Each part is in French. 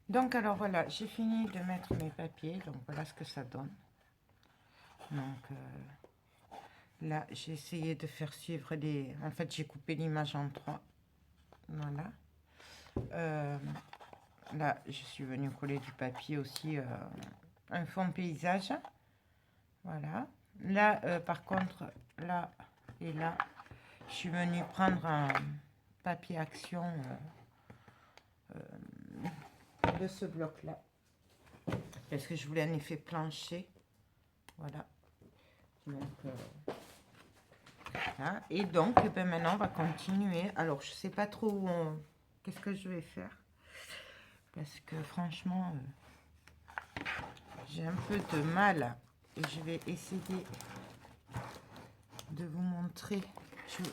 Donc alors voilà, j'ai fini de mettre mes papiers, donc voilà ce que ça donne. Donc là, j'ai essayé de faire suivre les... En fait, j'ai coupé l'image en 3. Voilà. Là, je suis venue coller du papier aussi, un fond paysage. Voilà. Là, par contre, là et là, je suis venue prendre un papier action de ce bloc-là. Parce que je voulais un effet plancher. Voilà. Donc, voilà. Et donc, eh ben, maintenant, on va continuer. Alors, je sais pas trop où qu'est-ce que je vais faire. Parce que franchement, j'ai un peu de mal. Et je vais essayer de vous montrer.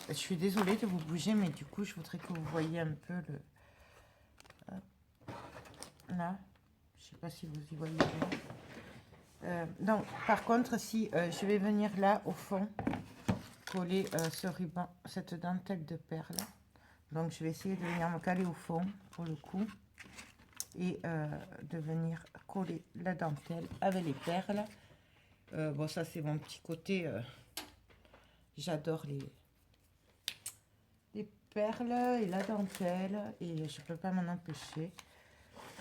Je suis désolée de vous bouger, mais du coup, je voudrais que vous voyez un peu le... Là, je sais pas si vous y voyez bien. Donc, par contre, si je vais venir là, au fond, coller ce ruban, cette dentelle de perles. Donc, je vais essayer de venir me caler au fond, pour le coup. Et de venir coller la dentelle avec les perles. Bon, ça, c'est mon petit côté... J'adore les perles et la dentelle. Et je peux pas m'en empêcher.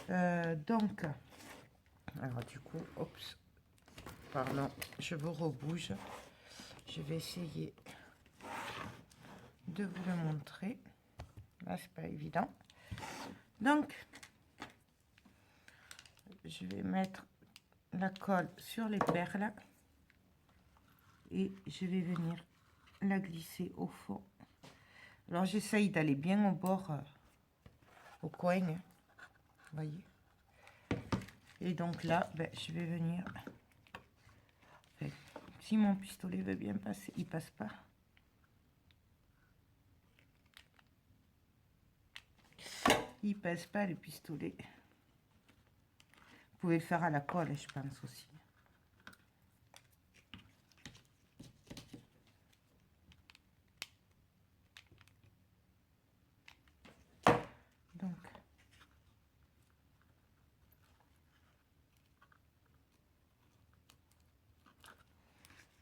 Donc, alors du coup, oups, pardon, je vous rebouge. Je vais essayer de vous le montrer. Là, c'est pas évident. Donc, je vais mettre la colle sur les perles et je vais venir la glisser au fond. Alors, j'essaye d'aller bien au bord, au coin, hein, vous voyez. Et donc là, ben, je vais venir... Enfin, si mon pistolet veut bien passer, il passe pas. Il pèse pas le pistolet. Vous pouvez le faire à la colle, je pense aussi. Donc,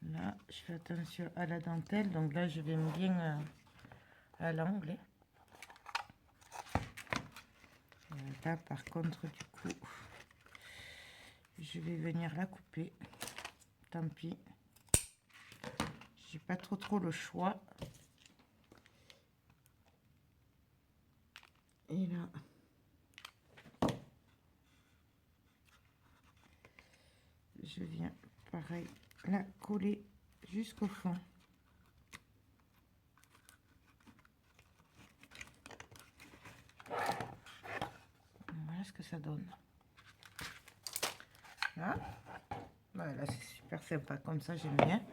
là, je fais attention à la dentelle. Donc là, je vais bien à l'angle. Là, par contre, du coup, je vais venir la couper. Tant pis. J'ai pas trop le choix. Et là, je viens, pareil, la coller jusqu'au fond. Voilà ce que ça donne. Là, voilà, c'est super sympa. Comme ça, j'aime bien.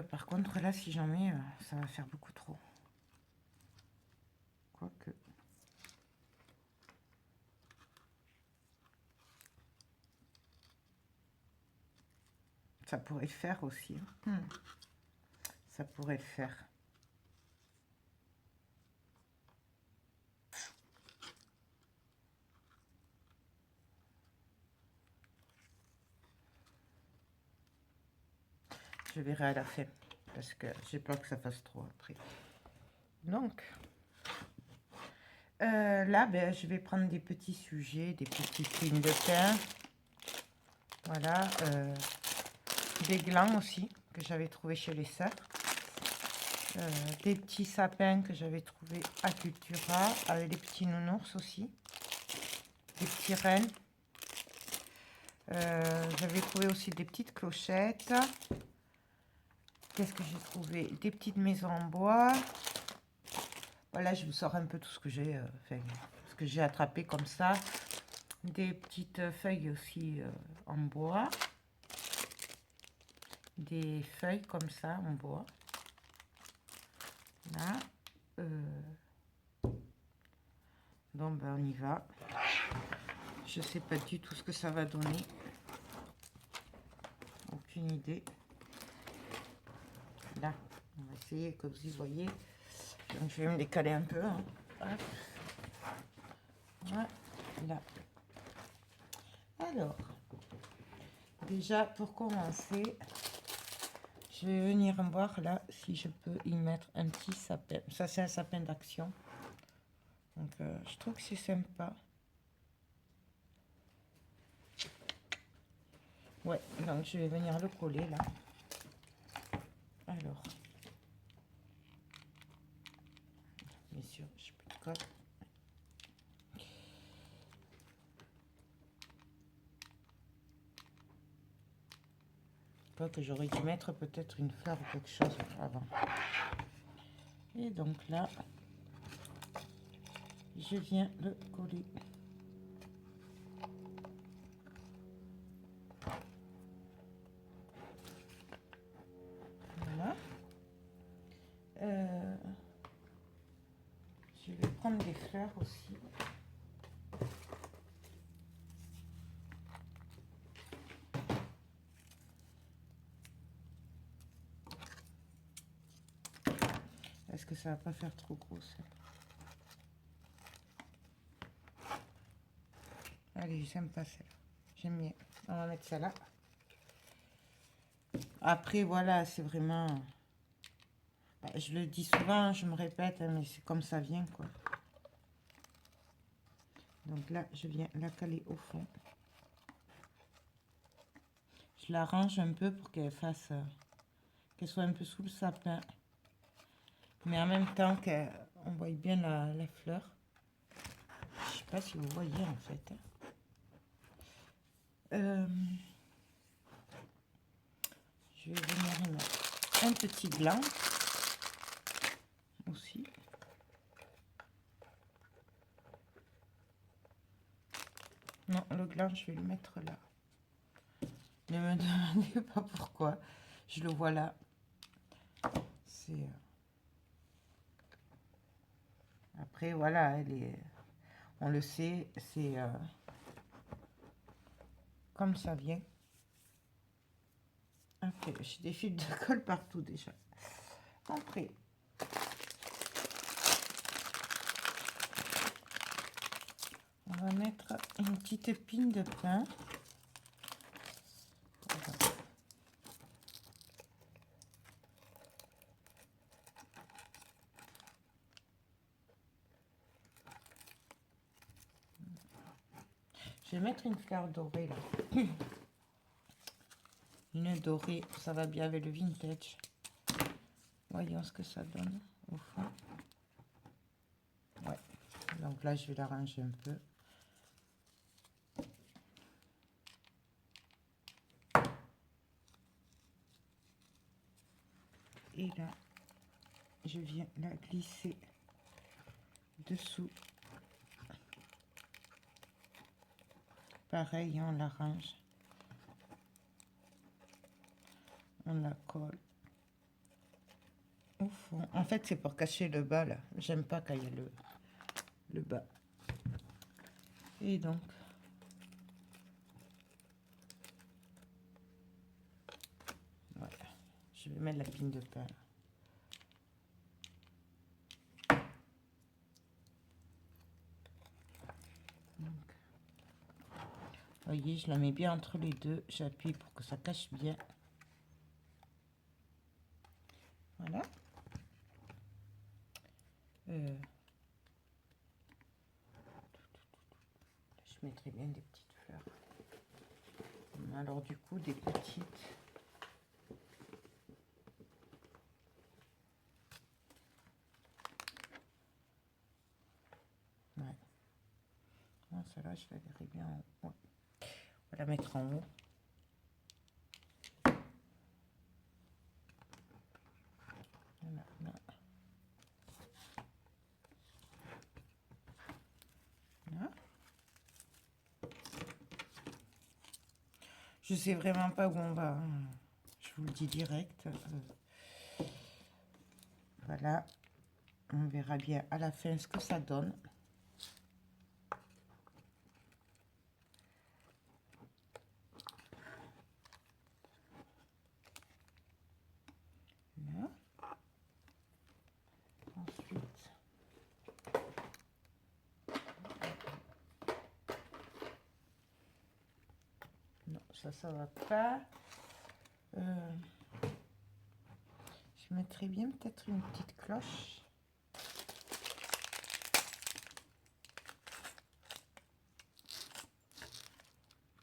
Par contre, là, si j'en mets, ça va faire beaucoup trop. Quoique. Ça pourrait le faire aussi. Ça pourrait le faire. Je verrai à la fin. Parce que j'ai peur que ça fasse trop après. Donc, là, ben, je vais prendre des petits sujets, des petites lignes de pain. Voilà. Des glands aussi, que j'avais trouvé chez les sœurs. Des petits sapins que j'avais trouvé à Cultura, avec des petits nounours aussi. Des petits rennes. J'avais trouvé aussi des petites clochettes. Qu'est-ce que j'ai trouvé? Des petites maisons en bois. Voilà, je vous sors un peu tout ce que j'ai ce que j'ai attrapé comme ça. Des petites feuilles aussi en bois. Des feuilles comme ça en bois. Là. Donc, ben, on y va. Je sais pas du tout ce que ça va donner. Aucune idée. Là, on va essayer que vous y voyez. Donc, je vais me décaler un peu. Hein. Voilà. Alors, déjà, pour commencer, je vais venir voir là si je peux y mettre un petit sapin. Ça, c'est un sapin d'action. Donc, je trouve que c'est sympa. Ouais, donc je vais venir le coller là. Alors, bien sûr, j'ai plus de colle. Quoi que j'aurais dû mettre peut-être une fleur ou quelque chose avant. Et donc là, je viens le coller. Voilà. Je vais prendre des fleurs aussi. Est-ce que ça va pas faire trop gros ça? Allez, j'aime pas celle-là. J'aime bien. On va mettre ça là. Après, voilà, c'est vraiment... Je le dis souvent, je me répète, mais c'est comme ça vient, quoi. Donc là, je viens la caler au fond. Je l'arrange un peu pour qu'elle fasse... qu'elle soit un peu sous le sapin. Mais en même temps qu'on voit bien la fleur. Je sais pas si vous voyez, en fait. Je vais venir mettre un petit gland aussi. Non, le gland, je vais le mettre là. Ne me demandez pas pourquoi. Je le vois là. C'est... Après, voilà, elle est... on le sait, c'est comme ça vient. Après, j'ai des fils de colle partout déjà. Après, on va mettre une petite épine de pin. Je vais mettre une fleur dorée là. Une dorée, ça va bien avec le vintage. Voyons ce que ça donne au fond. Ouais, donc là je vais l'arranger un peu. Et là, je viens la glisser dessous. Pareil, on l'arrange. On la colle au fond. En fait, c'est pour cacher le bas, là. J'aime pas quand il y a le bas. Et donc, voilà. Je vais mettre la pine de pain. Vous voyez, je la mets bien entre les deux. J'appuie pour que ça cache bien. Voilà. Je mettrai bien des petites fleurs. Alors du coup, des petites. Ouais. Celle-là, je la verrai bien. Ouais. va la mettre en haut. Voilà, là. Là. Je sais vraiment pas où on va. Je vous le dis direct. Voilà. On verra bien à la fin ce que ça donne. Là. Ensuite. Non, ça va pas. Je mettrais bien peut-être une petite cloche.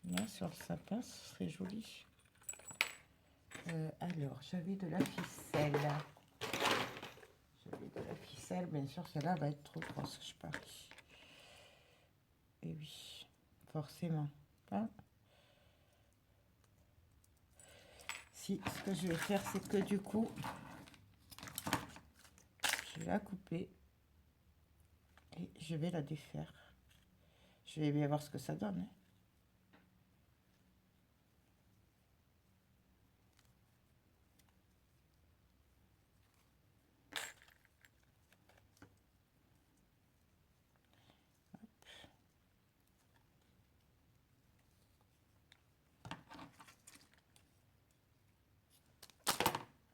Là, sur le sapin, ce serait joli. Alors, j'avais de la ficelle. J'avais de la ficelle, bien sûr, celle-là va être trop grosse, je parie. Et oui, forcément. Hein. Si, ce que je vais faire, c'est que du coup, je vais la couper et je vais la défaire. Je vais bien voir ce que ça donne. Hein.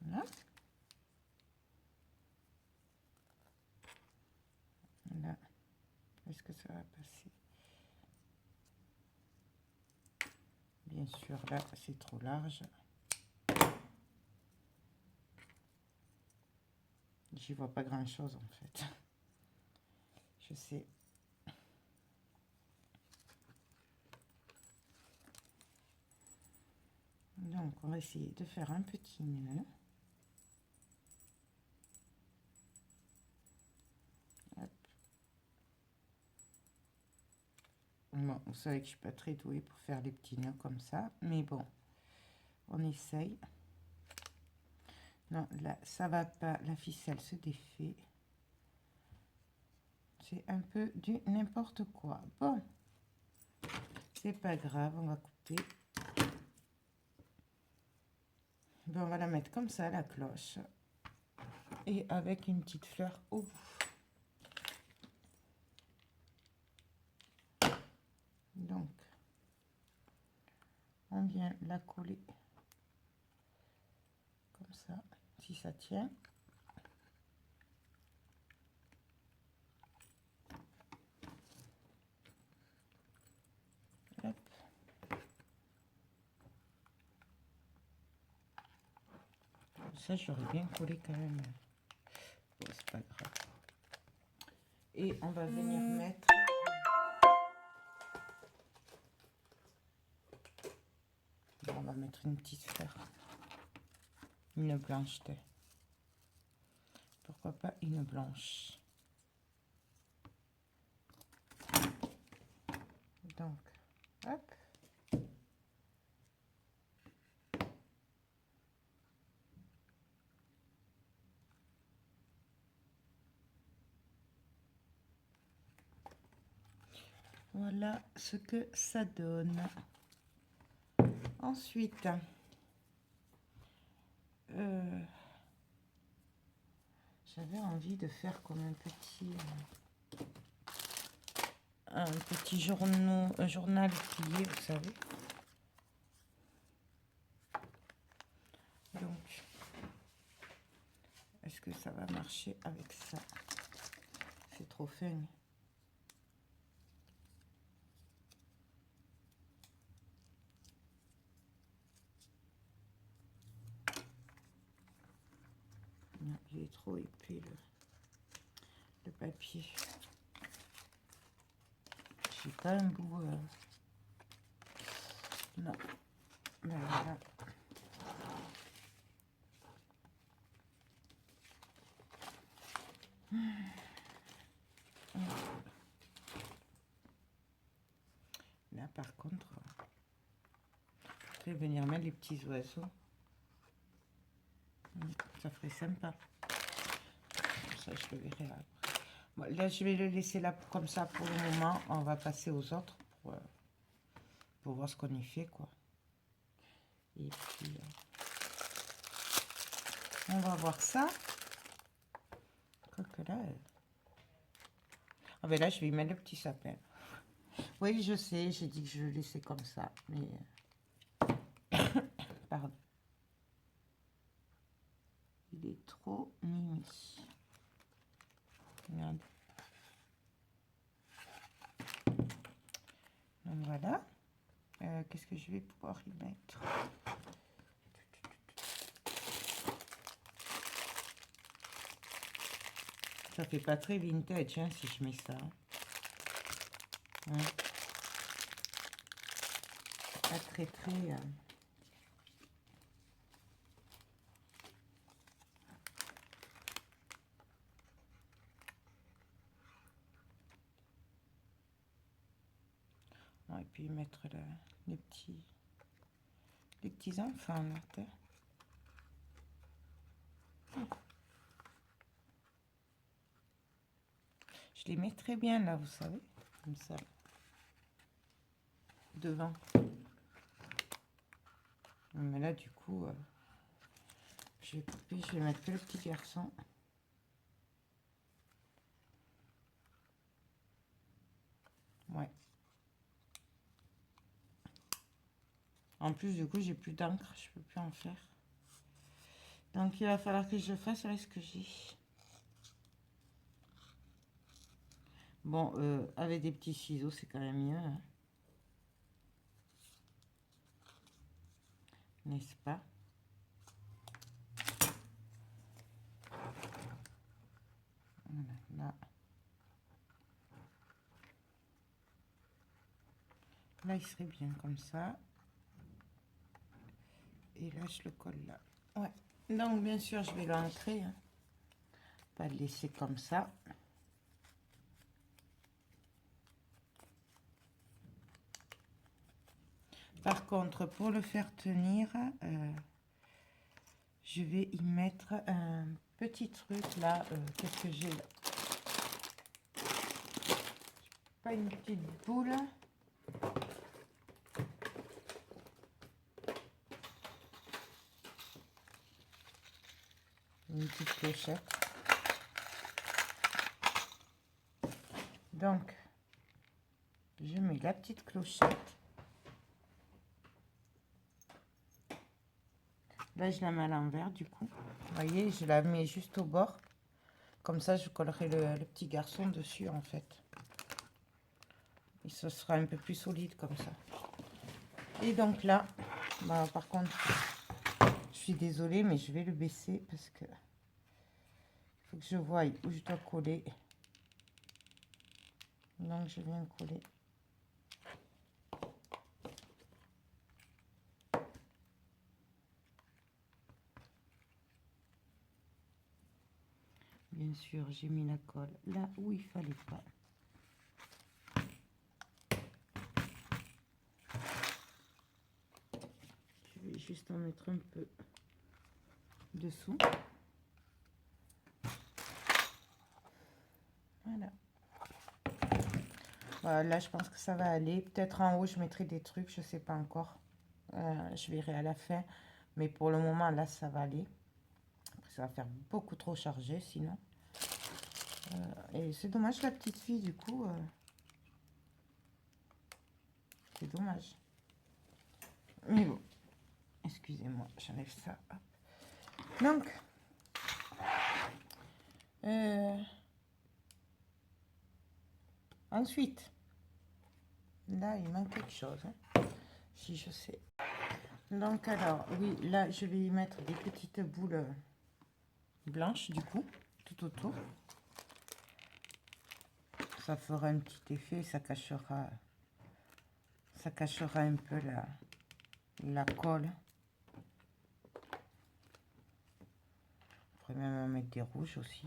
Voilà. Là, est-ce que ça va passer? Bien sûr, là, c'est trop large. J'y vois pas grand-chose, en fait. Je sais. Donc, on va essayer de faire un petit nœud. Hop. Bon, vous savez que je suis pas très douée pour faire les petits nœuds comme ça, mais bon, on essaye. Non, là, ça va pas, la ficelle se défait. C'est un peu du n'importe quoi. Bon, c'est pas grave, on va couper. Bon, on va la mettre comme ça, la cloche. Et avec une petite fleur au bout. Donc, on vient la coller comme ça, si ça tient. Hop. Ça, j'aurais bien collé quand même. Bon, c'est pas grave. Et on va venir mettre... Bon, on va mettre une petite fleur. Une blanche. Pourquoi pas une blanche? Donc, hop. Voilà ce que ça donne. Ensuite, j'avais envie de faire comme un petit journal plié, vous savez. Donc, est-ce que ça va marcher avec ça? C'est trop fin. Non, il est trop épais le papier. J'ai pas un bout. Non. Ben voilà. Là, par contre, Je vais venir mettre les petits oiseaux. Ça ferait sympa. Ça, je le verrai après. Bon, là, je vais le laisser là comme ça pour le moment. On va passer aux autres pour voir ce qu'on y fait, quoi. Et puis, on va voir ça. Que là, ah ben là, je vais y mettre le petit sapin. Oui, je sais, j'ai dit que je le laissais comme ça, mais... Pardon. Il est trop mimi. Regarde. Donc voilà. Qu'est-ce que je vais pouvoir y mettre? Ça fait pas très vintage, hein, si je mets ça. Hein. Pas très très... Et puis mettre les petits enfants là. Je les mets très bien là, vous savez, comme ça, devant. Mais là, du coup, je vais couper, je vais mettre que le petit garçon. Ouais. En plus, du coup, j'ai plus d'encre, je peux plus en faire. Donc, il va falloir que je fasse avec ce que j'ai. Bon, avec des petits ciseaux, c'est quand même mieux. Hein. N'est-ce pas? Voilà, là. Là, il serait bien comme ça. Et là, je le colle là. Ouais. Donc, bien sûr, je vais l'ancrer. Hein. Pas le laisser comme ça. Par contre, pour le faire tenir, je vais y mettre un petit truc là. Qu'est-ce que j'ai là? Pas une petite boule. Une petite clochette. Donc, je mets la petite clochette. Là, je la mets à l'envers, du coup. Vous voyez, je la mets juste au bord. Comme ça, je collerai le petit garçon dessus, en fait. Et ce sera un peu plus solide, comme ça. Et donc là, bah, par contre, je suis désolée, mais je vais le baisser parce que il faut que je voie où je dois coller. Donc, je viens coller. Bien sûr, j'ai mis la colle là où il fallait pas. Je vais juste en mettre un peu dessous. Voilà. Voilà, là, je pense que ça va aller. Peut-être en haut, je mettrai des trucs, je sais pas encore. Je verrai à la fin. Mais pour le moment, là, ça va aller. Après, ça va faire beaucoup trop chargé, sinon. Et c'est dommage, la petite fille, du coup. C'est dommage. Mais bon. Excusez-moi, j'enlève ça. Hop. Donc. Ensuite. Là, il manque quelque chose. Hein, si je sais. Donc, alors, oui, là, je vais y mettre des petites boules blanches, du coup, tout autour. Ça fera un petit effet, ça cachera un peu la colle. On pourrait même en mettre des rouges aussi.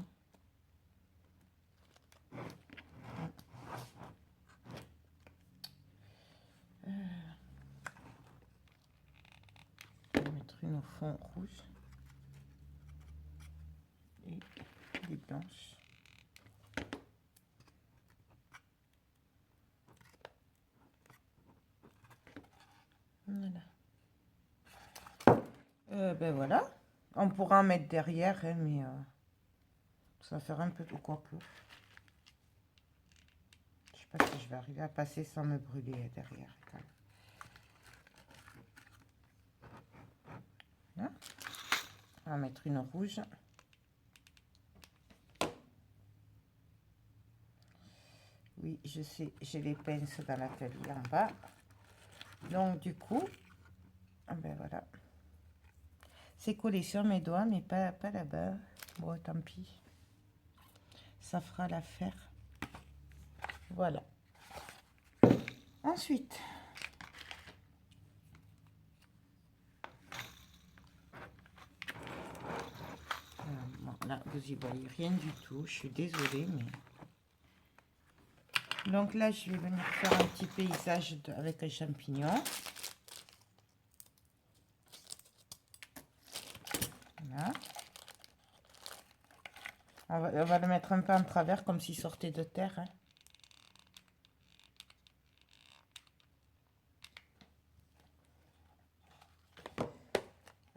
fond rouge et des blanches. Voilà. Ben voilà. On pourra en mettre derrière, hein, mais ça va faire un peu de quoi que. Je sais pas si je vais arriver à passer sans me brûler derrière. Quand même. Là. On va mettre une rouge. Oui, je sais, j'ai les pinces dans l'atelier en bas. Donc du coup, ben voilà. C'est collé sur mes doigts, mais pas là-bas. Bon, tant pis. Ça fera l'affaire. Voilà. Ensuite, bon, là, vous y voyez rien du tout. Je suis désolée, mais... Donc là, je vais venir faire un petit paysage avec un champignon. Voilà. On va le mettre un peu en travers, comme s'il sortait de terre. Hein.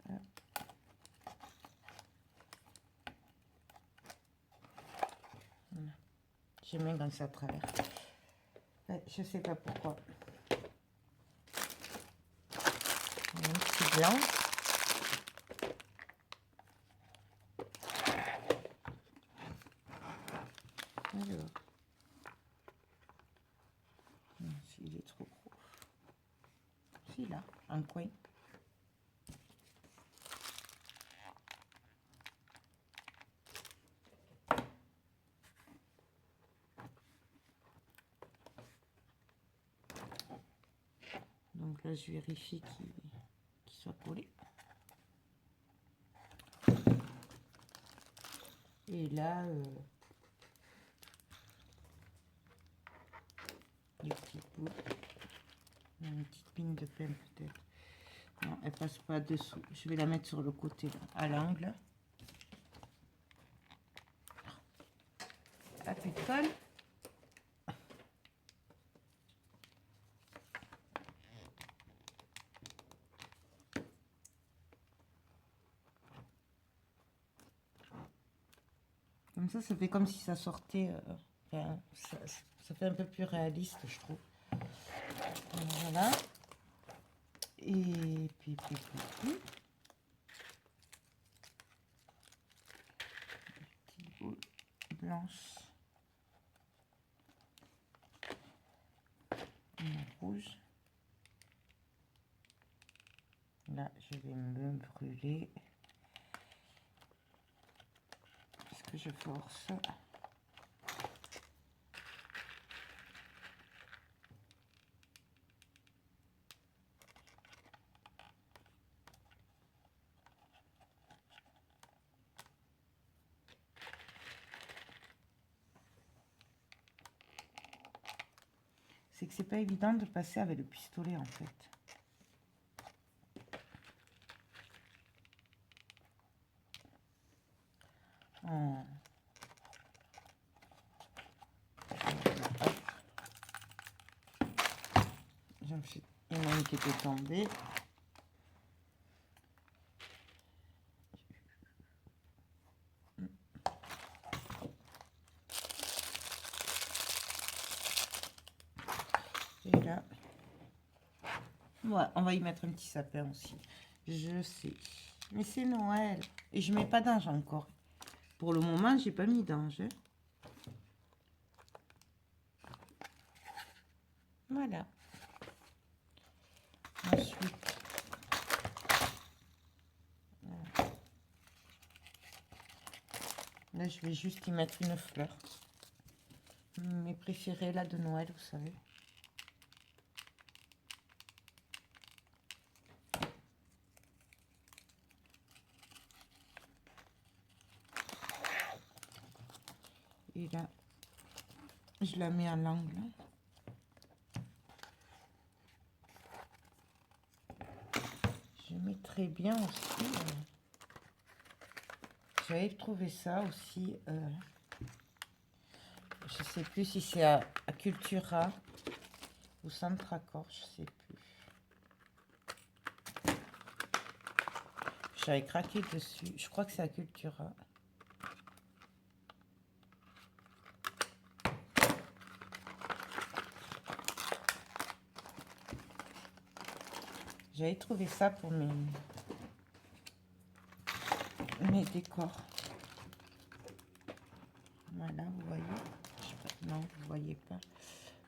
Voilà. J'aime bien quand c'est à travers. Ouais, je sais pas pourquoi. Un petit blanc. Alors. S'il est trop gros. Si, là, un coin. Donc là, je vérifie qu'il soit collé. Et là, des petits bouts. Une petite pine de pain peut-être. Non, elle passe pas dessous. Je vais la mettre sur le côté, là, à l'angle. Pas plus de colle. Comme ça fait comme si ça sortait. Enfin, ça fait un peu plus réaliste, je trouve. Voilà. Et puis. Petit boule blanche. Une rouge. Là, je vais me brûler. Parce que je force. C'est que c'est pas évident de passer avec le pistolet en fait. Oh. Il y en a une qui était tombée. Et là, ouais, on va y mettre un petit sapin aussi. Je sais. Mais c'est Noël. Et je mets pas d'ange encore. Pour le moment, j'ai pas mis d'ange. Voilà. Ensuite, là, je vais juste y mettre une fleur. Mes préférées là de Noël, vous savez. Et là, je la mets à l'angle. Je mettrait bien aussi. J'avais trouvé ça aussi. Je sais plus si c'est à Cultura ou Centracor, je sais plus. J'avais craqué dessus. Je crois que c'est à Cultura. J'avais trouvé ça pour mes décors. Voilà, vous voyez. Je sais pas, non, vous voyez pas.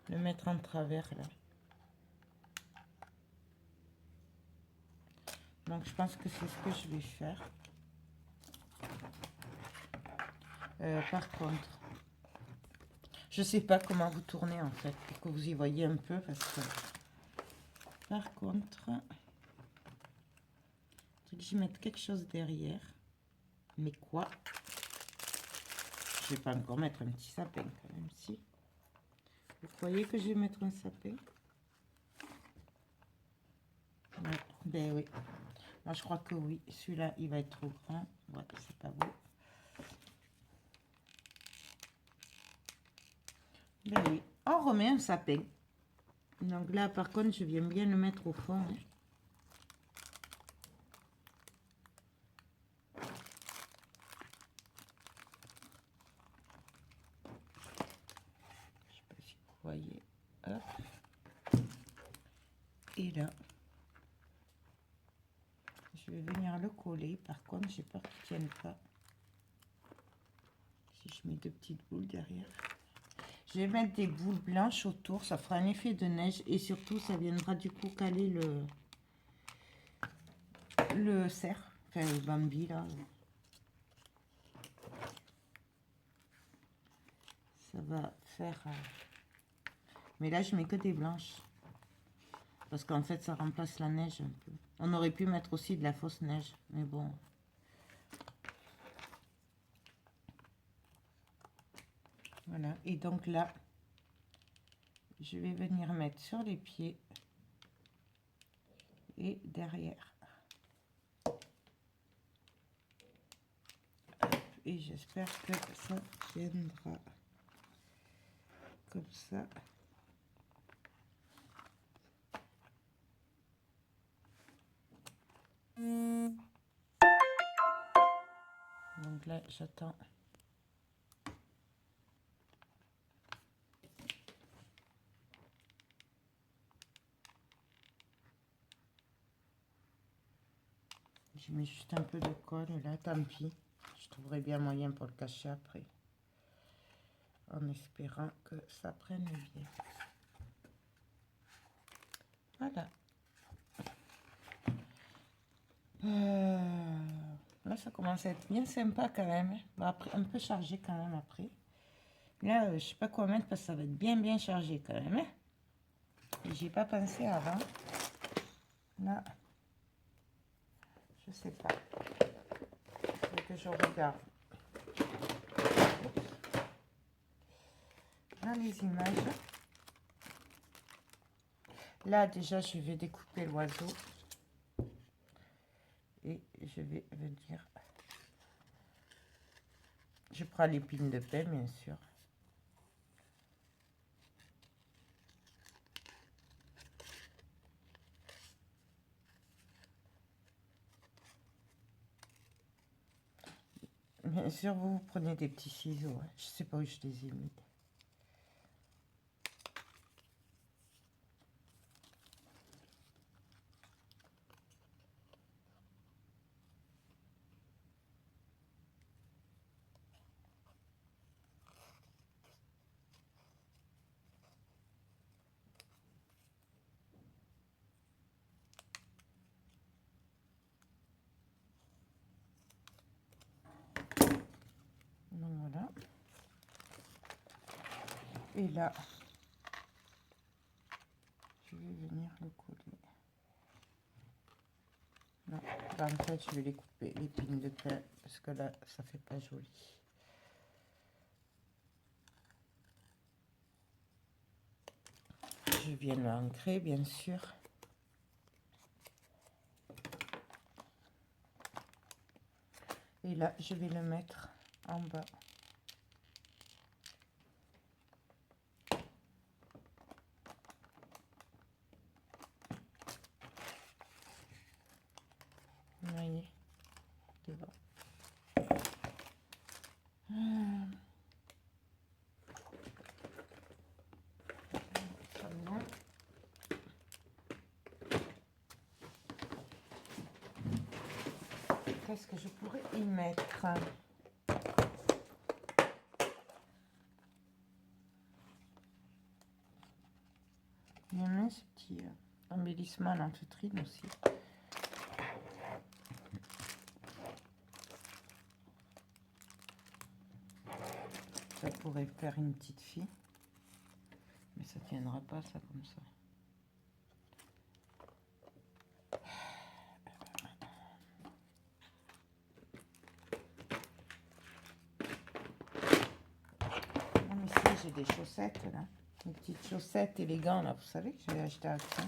Le mettre en travers là. Donc je pense que c'est ce que je vais faire. Par contre, je sais pas comment vous tournez en fait, pour que vous y voyez un peu, parce que par contre, il faut que j'y mette quelque chose derrière. Mais quoi? Je vais pas encore mettre un petit sapin quand même, si. Vous croyez que je vais mettre un sapin? Ouais, ben oui. Moi je crois que oui. Celui-là, il va être trop grand. Ouais, c'est pas beau. Ben oui, on remet un sapin. Donc là, par contre, je viens bien le mettre au fond. Hein. Je sais pas si vous voyez. Hop. Et là, je vais venir le coller. Par contre, j'ai peur qu'il ne tienne pas. Si je mets deux petites boules derrière. Je vais mettre des boules blanches autour. Ça fera un effet de neige. Et surtout, ça viendra du coup caler le cerf. Enfin, le Bambi, là. Ça va faire... Mais là, je mets que des blanches. Parce qu'en fait, ça remplace la neige un peu. On aurait pu mettre aussi de la fausse neige. Mais bon... Voilà, et donc là, je vais venir mettre sur les pieds et derrière. Et j'espère que ça viendra comme ça. Donc là, j'attends. Je mets juste un peu de colle là, tant pis. Je trouverai bien moyen pour le cacher après. En espérant que ça prenne bien. Voilà. Là, ça commence à être bien sympa quand même. Bon, après, un peu chargé quand même après. Là, je sais pas quoi mettre parce que ça va être bien chargé quand même. Hein. J'y ai pas pensé avant. Là, je sais pas. Il faut que je regarde dans les images. Là, déjà, je vais découper l'oiseau. Et je vais venir... Je prends l'épine de paix, bien sûr. Bien sûr, vous prenez des petits ciseaux. Hein. Je sais pas où je les ai mis. Donc voilà. Et là, je vais venir le coller. Non, là, en fait, je vais les couper, l'épine de pain, parce que là, ça fait pas joli. Je viens l'ancrer, bien sûr. Et là, je vais le mettre en bas. Vous voyez, devant. Qu'est-ce que je pourrais y mettre? J'aime bien ce petit embellissement en feutrine aussi. Ça pourrait faire une petite fille. Mais ça tiendra pas ça comme ça. Non, mais si, j'ai des chaussettes là. Des petites chaussettes élégantes là. Vous savez que j'ai acheté à ça.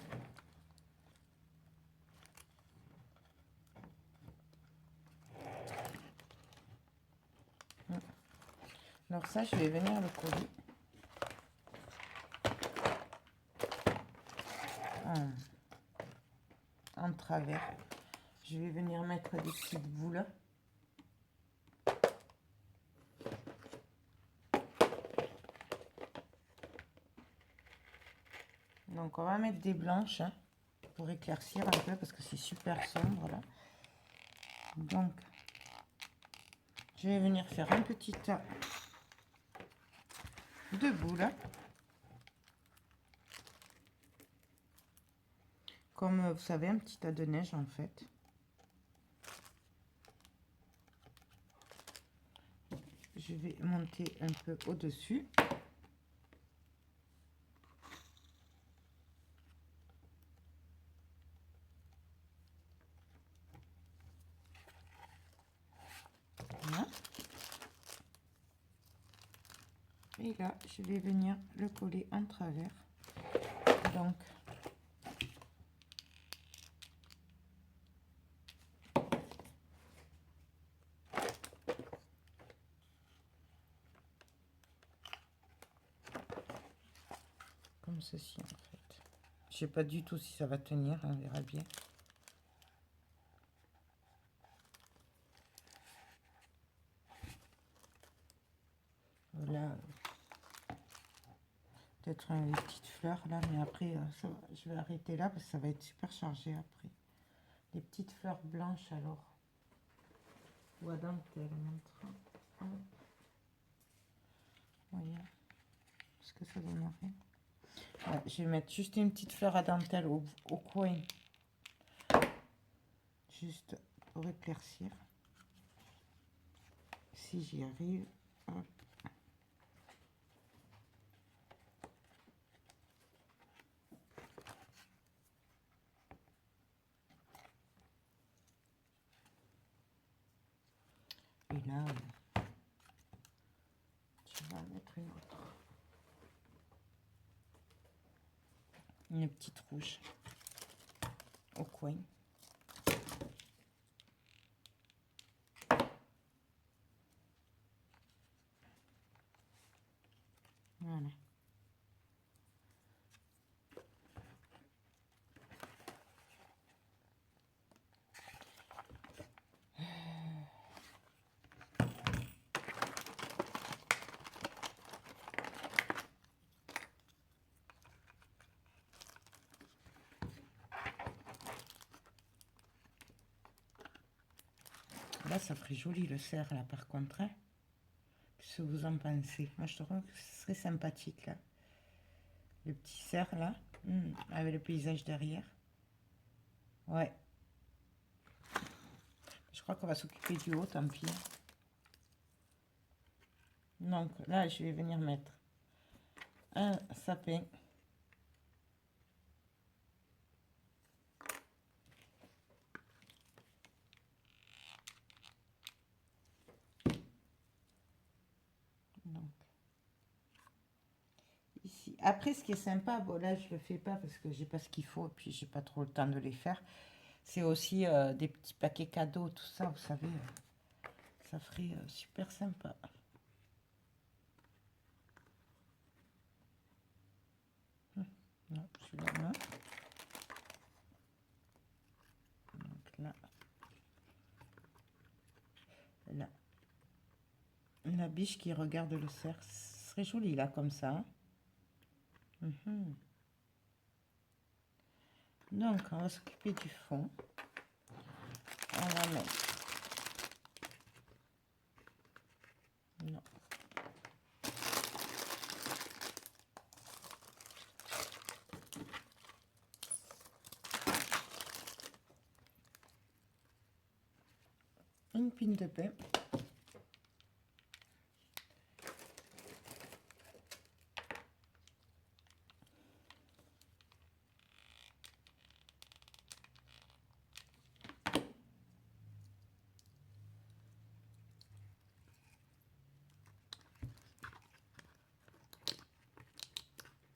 Alors ça, je vais venir le coller en travers. Je vais venir mettre des petites boules. Donc on va mettre des blanches hein, pour éclaircir un peu parce que c'est super sombre là. Donc je vais venir faire un petit tas de boules. Comme vous savez, un petit tas de neige en fait. Je vais monter un peu au-dessus. Voilà. Et là, je vais venir le coller en travers. Donc, comme ceci en fait. Je sais pas du tout si ça va tenir, on verra bien. Voilà. Peut-être les petites fleurs là, mais après, je vais arrêter là parce que ça va être super chargé après. Des petites fleurs blanches alors. Ou à dentelle, montre. Voyez ce que ça donnerait. Ouais, je vais mettre juste une petite fleur à dentelle au coin. Juste pour éclaircir. Si j'y arrive. Hop. Et là, tu vas mettre une autre. Une petite rouge au coin. Voilà. Là, ça ferait joli le cerf, là, par contre. Hein. Qu'est-ce que vous en pensez? Moi, je trouve que ce serait sympathique, là. Le petit cerf, là, avec le paysage derrière. Ouais. Je crois qu'on va s'occuper du haut, tant pis. Donc, là, je vais venir mettre un sapin. Donc, ici. Après, ce qui est sympa, bon là je le fais pas parce que j'ai pas ce qu'il faut et puis j'ai pas trop le temps de les faire. C'est aussi des petits paquets cadeaux, tout ça, vous savez. Ça ferait super sympa. Non, celui-là, non. Donc là. Là. La biche qui regarde le cerf. Ce serait joli là, comme ça. Donc, on va s'occuper du fond. On va mettre... Non. Une pine de pain.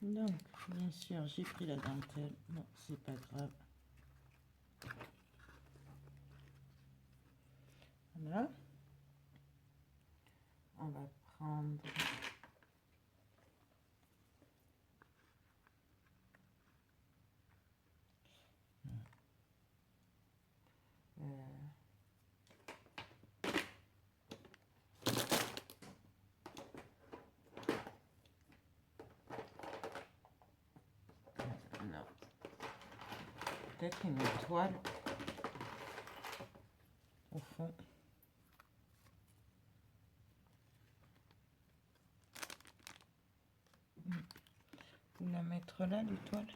Donc, bien sûr, j'ai pris la dentelle. Non, c'est pas grave. Voilà. On va prendre... non. Peut-être une étoile au fond. Vous la mettre là, l'étoile?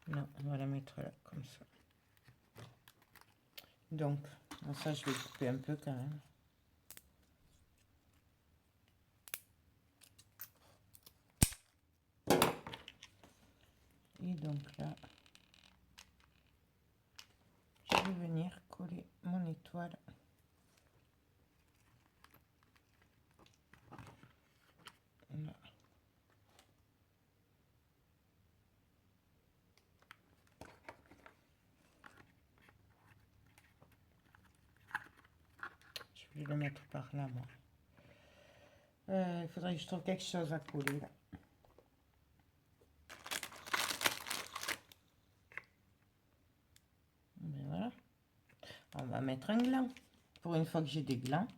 Non, on va la mettre là, comme ça. Donc, ça, je vais couper un peu quand même. Et donc là, je vais venir coller mon étoile. Là. Je vais le mettre par là, moi. Il faudrait que je trouve quelque chose à coller là. Et voilà. On va mettre un gland. Pour une fois que j'ai des glands.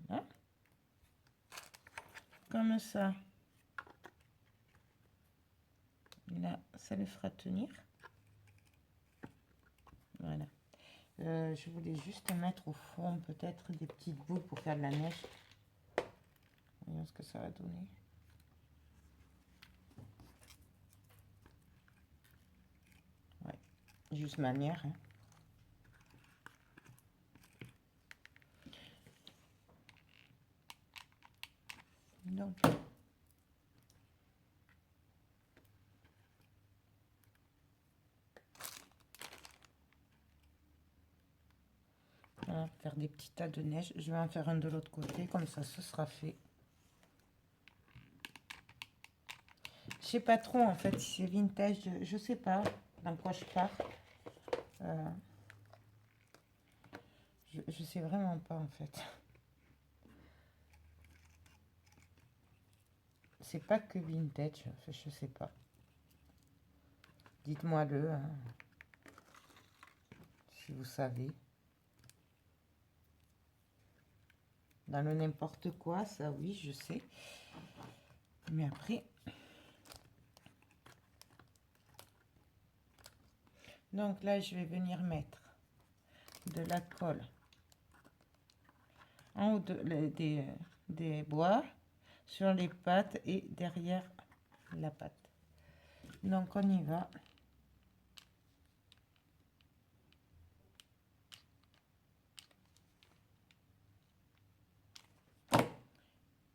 Voilà. Comme ça. Là, ça le fera tenir. Voilà. Je voulais juste mettre au fond peut-être des petites boules pour faire de la neige. Voyons ce que ça va donner. Ouais, juste manière. Hein. Donc, voilà, faire des petits tas de neige. Je vais en faire un de l'autre côté, comme ça, ce sera fait. Je sais pas trop en fait si c'est vintage, je sais pas dans quoi je pars. Je sais vraiment pas en fait. C'est pas que vintage, je sais pas. Dites-moi le hein, si vous savez. Dans le n'importe quoi, ça oui, je sais. Mais après. Donc là, je vais venir mettre de la colle en haut des bois, sur les pattes et derrière la pâte. Donc on y va.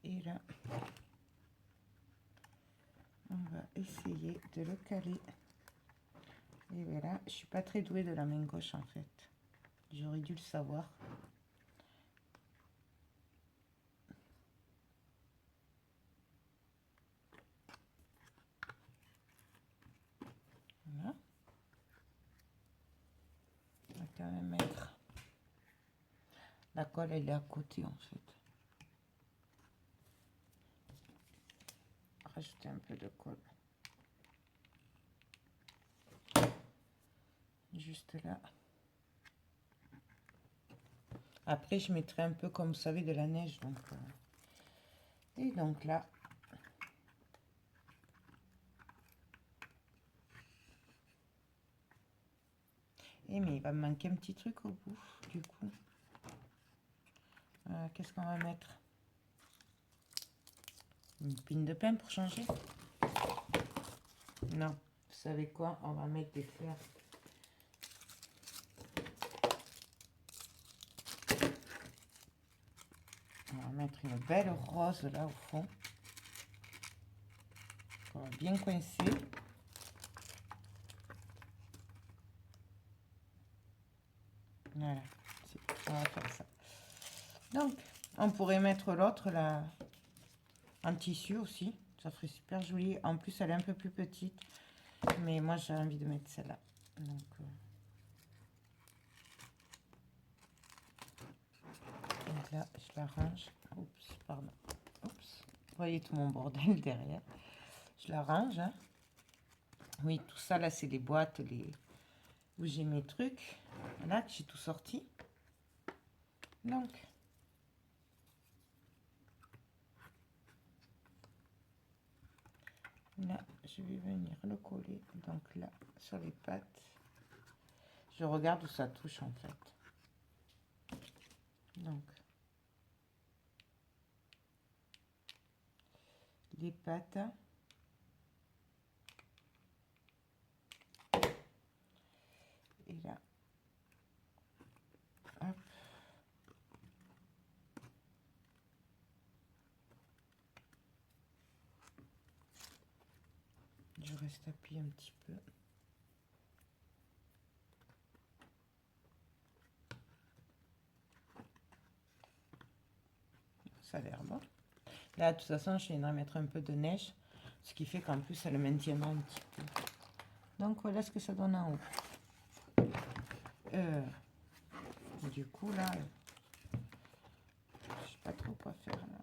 Et là, on va essayer de le caler. Et voilà, je suis pas très douée de la main gauche en fait. J'aurais dû le savoir. quand même mettre. La colle, elle est à côté en fait. Rajouter un peu de colle. Juste là. Après, je mettrai un peu, comme vous savez, de la neige. Donc, et donc là. Et mais il va me manquer un petit truc au bout, du coup. Qu'est-ce qu'on va mettre? Une pine de pain pour changer? Non. Vous savez quoi? On va mettre des fleurs. On va mettre une belle rose là au fond. On va bien coincer. Voilà. On va faire ça. Donc, on pourrait mettre l'autre là en tissu aussi. Ça ferait super joli. En plus, elle est un peu plus petite. Mais moi, j'ai envie de mettre celle-là. Donc, donc là, je la range. Oups, pardon. Oups. Vous voyez tout mon bordel derrière. Je la range. Hein. Oui, tout ça, là, c'est les boîtes où j'ai mes trucs. Voilà, que j'ai tout sorti. Donc, là, je vais venir le coller. Donc là, sur les pattes. Je regarde où ça touche, en fait. Donc, les pattes. Et là, hop. Je reste appuyé un petit peu. Ça a l'air bon. Là, de toute façon, je viendrai mettre un peu de neige, ce qui fait qu'en plus, ça le maintiendra un petit peu. Donc, voilà ce que ça donne en haut. Du coup, là, je sais pas trop quoi faire. Là.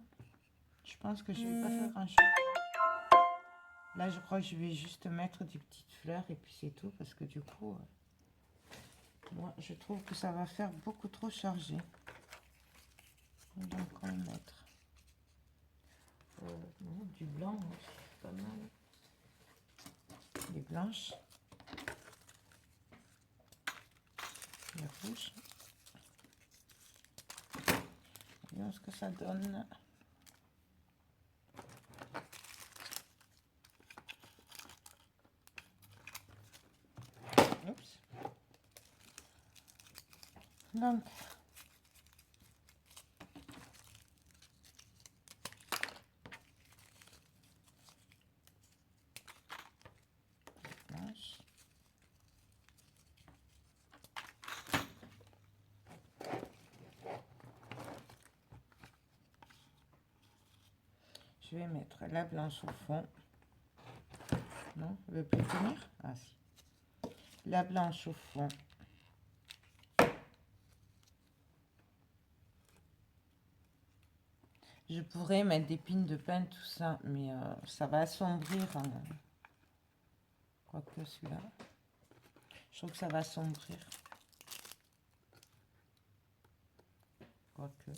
Je pense que je vais pas faire grand-chose. Là, je crois que je vais juste mettre des petites fleurs et puis c'est tout, parce que du coup, moi, je trouve que ça va faire beaucoup trop chargé. Donc, on va mettre du blanc, c'est pas mal. Des blanches. Les rouges. Voyons ce que ça donne. Oups. Donc, blanche. Je vais mettre la blanche au fond. Non, elle ne veut plus tenir. Ah si. La blanche au fond. Je pourrais mettre des pines de pain, tout ça, mais ça va assombrir. Quoique celui-là. Je trouve que ça va assombrir. Quoique.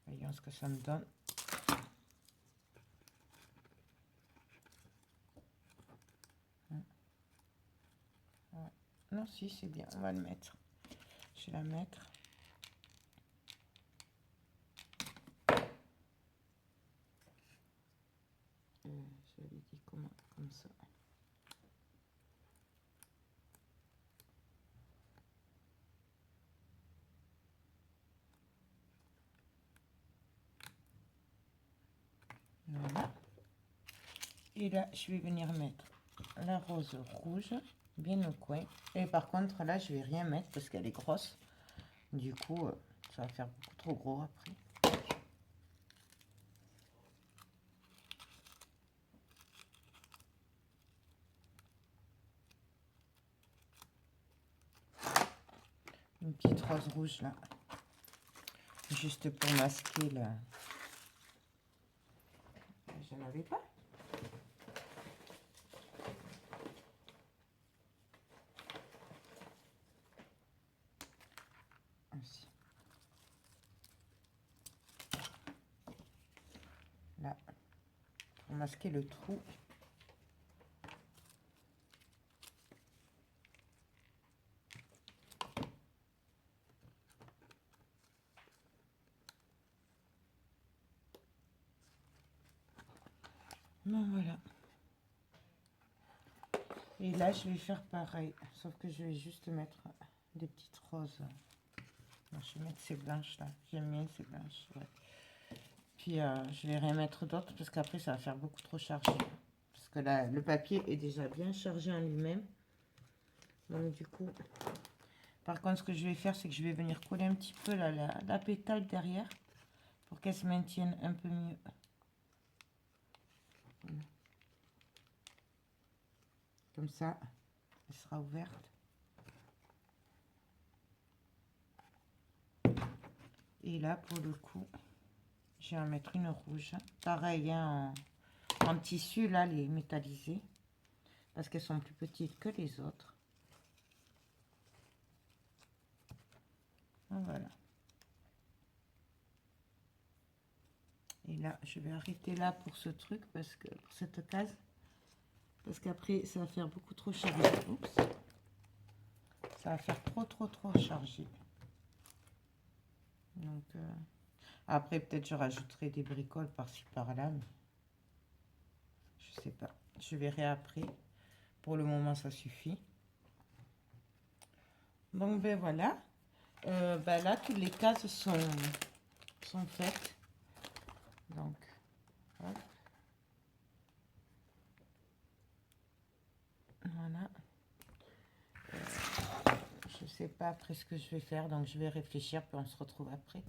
Voyons ce que ça me donne. Ouais. Non, si, c'est bien. On va le mettre. Je vais la mettre. Je lui dis comment, comme ça. Voilà. Et là, je vais venir mettre la rose rouge bien au coin. Et par contre, là, je vais rien mettre parce qu'elle est grosse. Du coup, ça va faire beaucoup trop gros après. rose rouge là. Juste pour masquer là. Je n'en avais pas. Ainsi. Là. Pour masquer le trou. Bon, voilà. Et là, je vais faire pareil. Sauf que je vais juste mettre des petites roses. Non, je vais mettre ces blanches là. J'aime bien ces blanches. Ouais. Puis, je vais remettre d'autres parce qu'après, ça va faire beaucoup trop chargé. Parce que là, le papier est déjà bien chargé en lui-même. Donc, du coup... Par contre, ce que je vais faire, c'est que je vais venir coller un petit peu la pétale derrière. Pour qu'elle se maintienne un peu mieux. Voilà. Comme ça, elle sera ouverte. Et là, pour le coup, je vais en mettre une rouge. Pareil, hein, en tissu, là, les métallisés. Parce qu'elles sont plus petites que les autres. Voilà. Et là, je vais arrêter là pour ce truc, parce que pour cette case. Parce qu'après, ça va faire beaucoup trop chargé. Oups. Ça va faire trop chargé. Donc, après, peut-être je rajouterai des bricoles par-ci par-là. Mais je sais pas. Je verrai après. Pour le moment, ça suffit. Donc, ben voilà. Ben là, toutes les cases sont faites. Donc, hop. Voilà. Je sais pas après ce que je vais faire, donc je vais réfléchir, puis on se retrouve après.